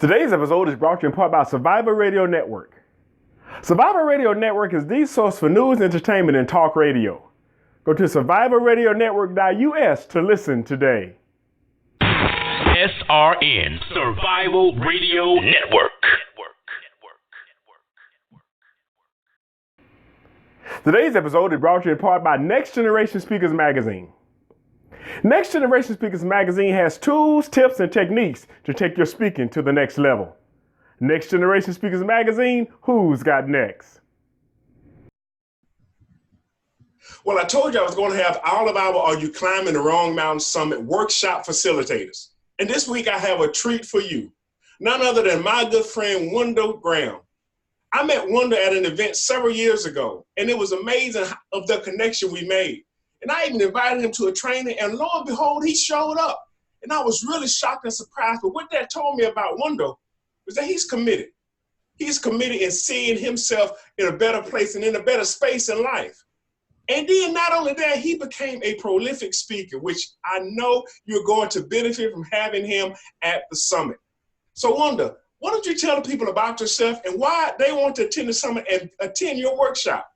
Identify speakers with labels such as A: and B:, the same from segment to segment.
A: Today's episode is brought to you in part by Survivor Radio Network. Survivor Radio Network is the source for news, entertainment, and talk radio. Go to survivorradionetwork.us to listen today.
B: SRN, Survival Radio Network.
A: Today's episode is brought to you in part by Next Generation Speakers Magazine. Next Generation Speakers Magazine has tools, tips, and techniques to take your speaking to the next level. Next Generation Speakers Magazine, who's got next?
C: Well, I told you I was going to have all of our Are You Climbing the Wrong Mountain Summit workshop facilitators. And this week I have a treat for you. None other than my good friend, Wendell Graham. I met Wendell at an event several years ago, and it was amazing of the connection we made. And I even invited him to a training, and lo and behold, he showed up. And I was really shocked and surprised. But what that told me about Wendell was that he's committed. He's committed in seeing himself in a better place and in a better space in life. And then not only that, he became a prolific speaker, which I know you're going to benefit from having him at the summit. So Wendell, why don't you tell the people about yourself and why they want to attend the summit and attend your workshop?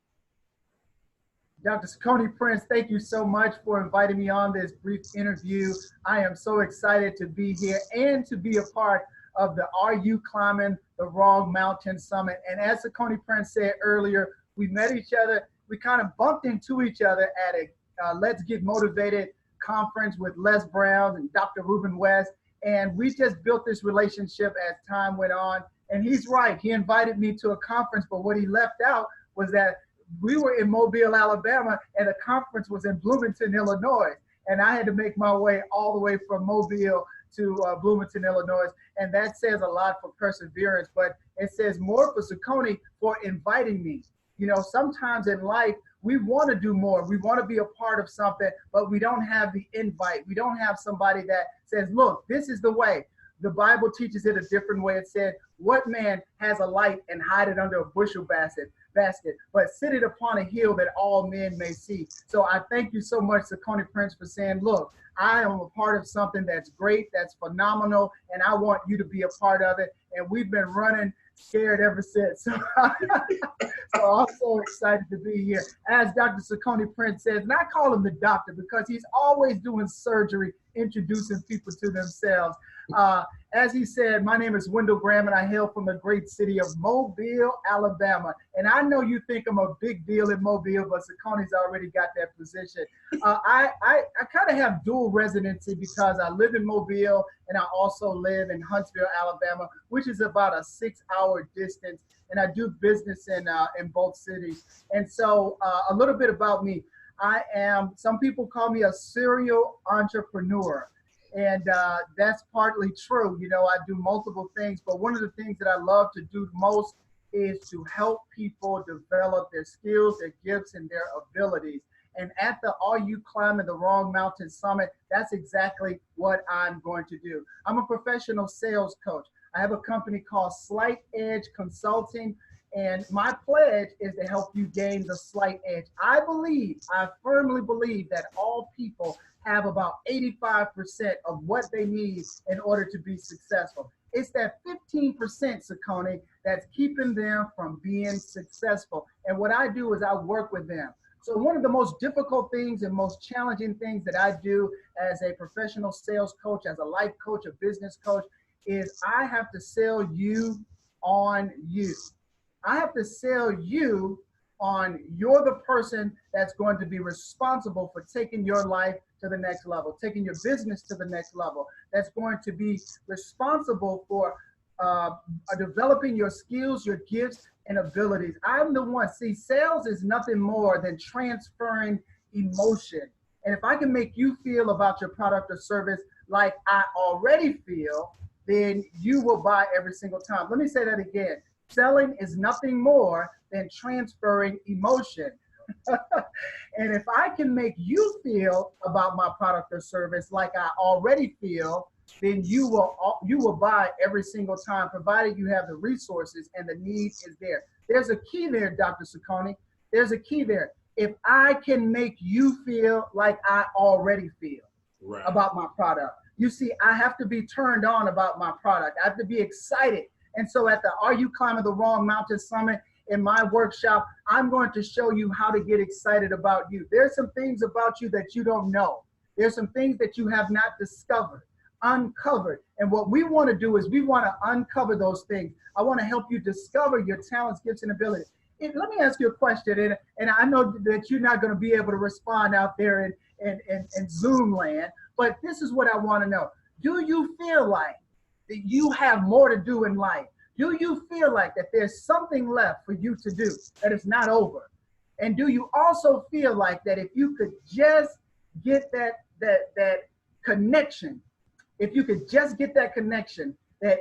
D: Dr. Coney Prince, thank you so much for inviting me on this brief interview. I am so excited to be here and to be a part of the Are You Climbing the Wrong Mountain Summit. And as Coney Prince said earlier, we met each other, we kind of bumped into each other at a Let's Get Motivated conference with Les Brown and Dr. Ruben West. And we just built this relationship as time went on. And he's right, he invited me to a conference, but what he left out was that we were in Mobile, Alabama, and the conference was in Bloomington, Illinois. And I had to make my way all the way from Mobile to Bloomington, Illinois. And that says a lot for perseverance, but it says more for Saucony for inviting me. You know, sometimes in life, we want to do more. We want to be a part of something, but we don't have the invite. We don't have somebody that says, look, this is the way. The Bible teaches it a different way. It said, what man has a light and hide it under a bushel basket, but sit it upon a hill that all men may see. So I thank you so much, Saucony Prince, for saying, look, I am a part of something that's great, that's phenomenal, and I want you to be a part of it. And we've been running scared ever since. So I'm so excited to be here. As Dr. Saucony Prince says, and I call him the doctor because he's always doing surgery, introducing people to themselves. As he said, my name is Wendell Graham, and I hail from the great city of Mobile, Alabama. And I know you think I'm a big deal in Mobile, but Saucony's already got that position. I kind of have dual residency because I live in Mobile and I also live in Huntsville, Alabama, which is about a 6-hour distance. And I do business in both cities. And so a little bit about me. Some people call me a serial entrepreneur. And that's partly true. You know, I do multiple things, but one of the things that I love to do most is to help people develop their skills, their gifts, and their abilities. And at the Are You Climbing the Wrong Mountain Summit, that's exactly what I'm going to do. I'm a professional sales coach. I have a company called Slight Edge Consulting, and my pledge is to help you gain the slight edge. I firmly believe that all people have about 85% of what they need in order to be successful. It's that 15%, Saucony, that's keeping them from being successful. And what I do is I work with them. So one of the most difficult things and most challenging things that I do as a professional sales coach, as a life coach, a business coach, is I have to sell you on you. I have to sell you on you're the person that's going to be responsible for taking your life to the next level, taking your business to the next level, that's going to be responsible for developing your skills, your gifts, and abilities. I'm the one. See, sales is nothing more than transferring emotion. And if I can make you feel about your product or service like I already feel, then you will buy every single time. Let me say that again. Selling is nothing more than transferring emotion. And if I can make you feel about my product or service like I already feel, then you will buy every single time, provided you have the resources and the need is there. There's a key there, Dr. Saucony. There's a key there. If I can make you feel like I already feel about my product, You see, I have to be turned on about my product. I have to be excited. And so at the Are You Climbing the Wrong Mountain Summit, in my workshop, I'm going to show you how to get excited about you. There's some things about you that you don't know. There's some things that you have not discovered, uncovered. And what we want to do is we want to uncover those things. I want to help you discover your talents, gifts, and abilities. Let me ask you a question, and I know that you're not going to be able to respond out there in Zoom land, but this is what I want to know. Do you feel like that you have more to do in life? Do you feel like that there's something left for you to do, that it's not over? And do you also feel like that if you could just get that connection, if you could just get that connection, that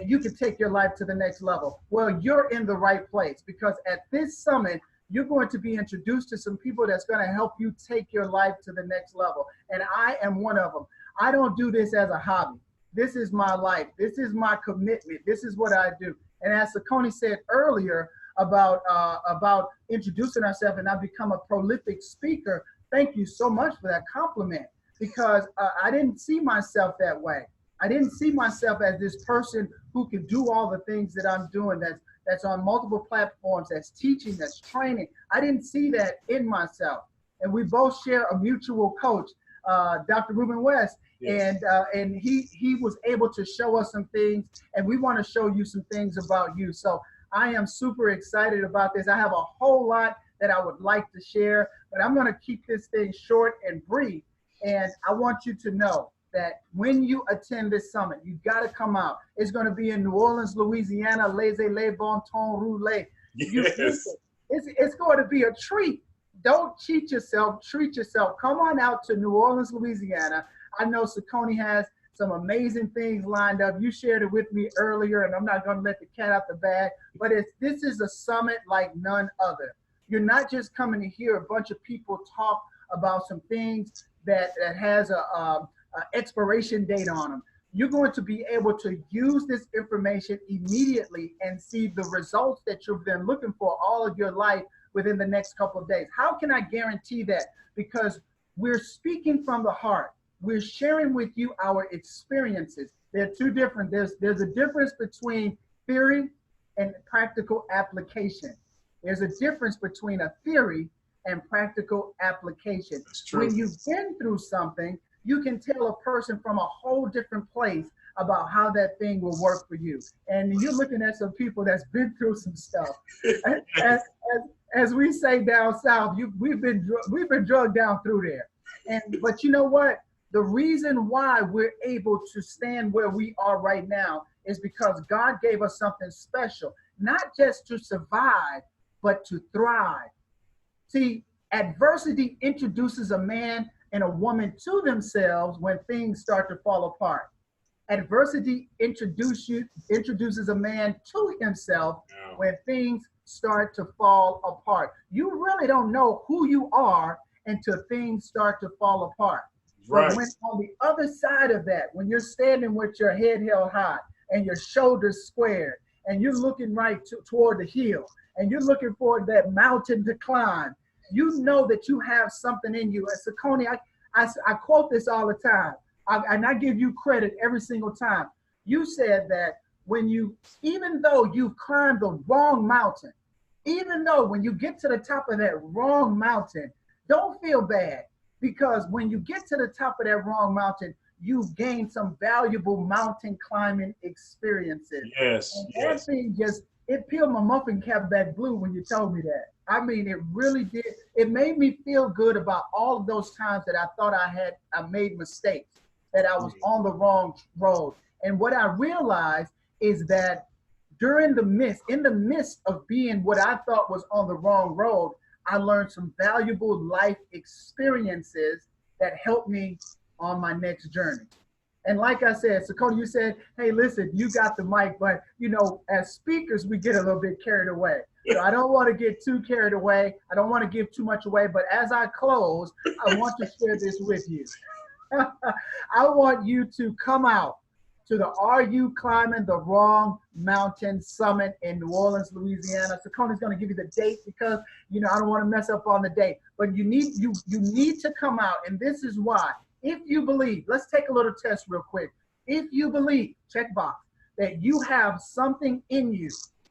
D: you could take your life to the next level? Well, you're in the right place, because at this summit, you're going to be introduced to some people that's going to help you take your life to the next level. And I am one of them. I don't do this as a hobby. This is my life. This is my commitment. This is what I do. And as Sakoni said earlier about introducing ourselves, and I've become a prolific speaker, thank you so much for that compliment, because I didn't see myself that way. I didn't see myself as this person who could do all the things that I'm doing, that's on multiple platforms, that's teaching, that's training. I didn't see that in myself. And we both share a mutual coach, Dr. Ruben West. Yes. And he was able to show us some things, and we want to show you some things about you. So I am super excited about this. I have a whole lot that I would like to share, but I'm going to keep this thing short and brief. And I want you to know that when you attend this summit, you got to come out. It's going to be in New Orleans, Louisiana, Laissez-les Bon Ton Roulé.
C: Yes.
D: It's going to be a treat. Don't cheat yourself, treat yourself. Come on out to New Orleans, Louisiana. I know Sakoni has some amazing things lined up. You shared it with me earlier, and I'm not going to let the cat out the bag, but this is a summit like none other. You're not just coming to hear a bunch of people talk about some things that has a expiration date on them. You're going to be able to use this information immediately and see the results that you've been looking for all of your life within the next couple of days. How can I guarantee that? Because we're speaking from the heart. We're sharing with you our experiences. They're two different. There's a difference between theory and practical application. There's a difference between a theory and practical application.
C: That's true.
D: When you've been through something, you can tell a person from a whole different place about how that thing will work for you. And you're looking at some people that's been through some stuff. As we say down south, we've been drugged down through there. But you know what? The reason why we're able to stand where we are right now is because God gave us something special, not just to survive, but to thrive. See, adversity introduces a man and a woman to themselves when things start to fall apart. Adversity introduces a man to himself when things start to fall apart. You really don't know who you are until things start to fall apart.
C: Right.
D: But when on the other side of that, when you're standing with your head held high and your shoulders squared and you're looking right toward the hill and you're looking for that mountain to climb, you know that you have something in you. And Sakoni, I quote this all the time, and I give you credit every single time. You said that even though you've climbed the wrong mountain, even though when you get to the top of that wrong mountain, don't feel bad. Because when you get to the top of that wrong mountain, you've gained some valuable mountain climbing experiences.
C: Yes.
D: And that thing it peeled my muffin cap back blue when you told me that. I mean, it really did. It made me feel good about all of those times that I thought I made mistakes, that I was on the wrong road. And what I realized is that in the midst of being what I thought was on the wrong road, I learned some valuable life experiences that helped me on my next journey. And like I said, Sakoni, you said, hey, listen, you got the mic, but as speakers, we get a little bit carried away. So I don't want to get too carried away. I don't want to give too much away, but as I close, I want to share this with you. I want you to come out to the Are You Climbing the Wrong Mountain Summit in New Orleans, Louisiana. Sakoni's going to give you the date because, I don't want to mess up on the date. But you need to come out, and this is why. If you believe, let's take a little test real quick. If you believe, check box, that you have something in you,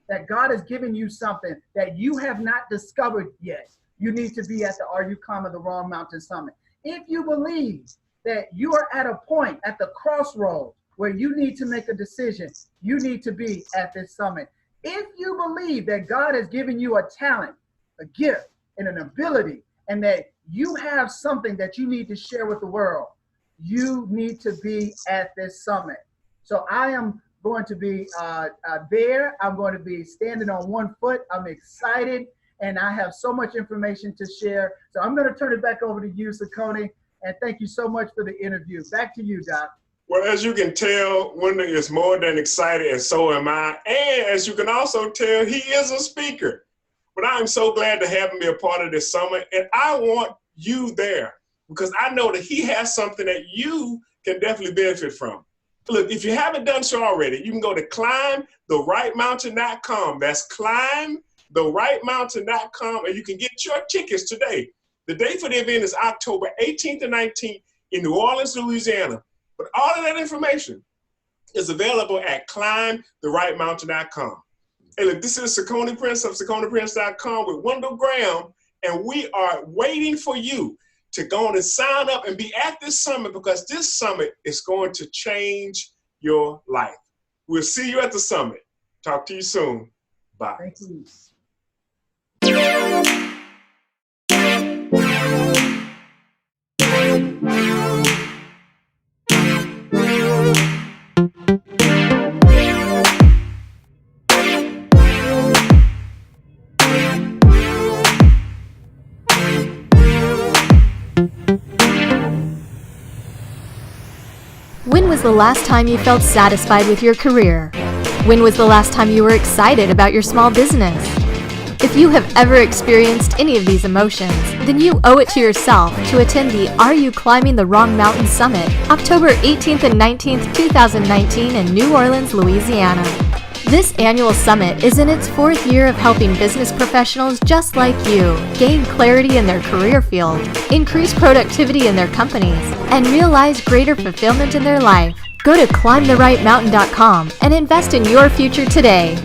D: that God has given you something that you have not discovered yet, you need to be at the Are You Climbing the Wrong Mountain Summit. If you believe that you are at a point, at the crossroad, where you need to make a decision, you need to be at this summit. If you believe that God has given you a talent, a gift, and an ability, and that you have something that you need to share with the world, you need to be at this summit. So I am going to be there. I'm going to be standing on one foot. I'm excited, and I have so much information to share. So I'm going to turn it back over to you, Sakoni, and thank you so much for the interview. Back to you, Doc.
C: Well, as you can tell, Wendell is more than excited, and so am I. And as you can also tell, he is a speaker. But I'm so glad to have him be a part of this summit, and I want you there because I know that he has something that you can definitely benefit from. Look, if you haven't done so already, you can go to climbtherightmountain.com. That's climbtherightmountain.com, and you can get your tickets today. The date for the event is October 18th and 19th in New Orleans, Louisiana. But all of that information is available at climbtherightmountain.com. Hey, look, this is Sakoni Prince of SakoniPrince.com with Wendell Graham, and we are waiting for you to go on and sign up and be at this summit because this summit is going to change your life. We'll see you at the summit. Talk to you soon. Bye.
D: Thank you.
E: When was the last time you felt satisfied with your career? When was the last time you were excited about your small business? If you have ever experienced any of these emotions, then you owe it to yourself to attend the Are You Climbing the Wrong Mountain Summit, October 18th and 19th, 2019 in New Orleans, Louisiana. This annual summit is in its 4th year of helping business professionals just like you gain clarity in their career field, increase productivity in their companies, and realize greater fulfillment in their life. Go to climbtherightmountain.com and invest in your future today.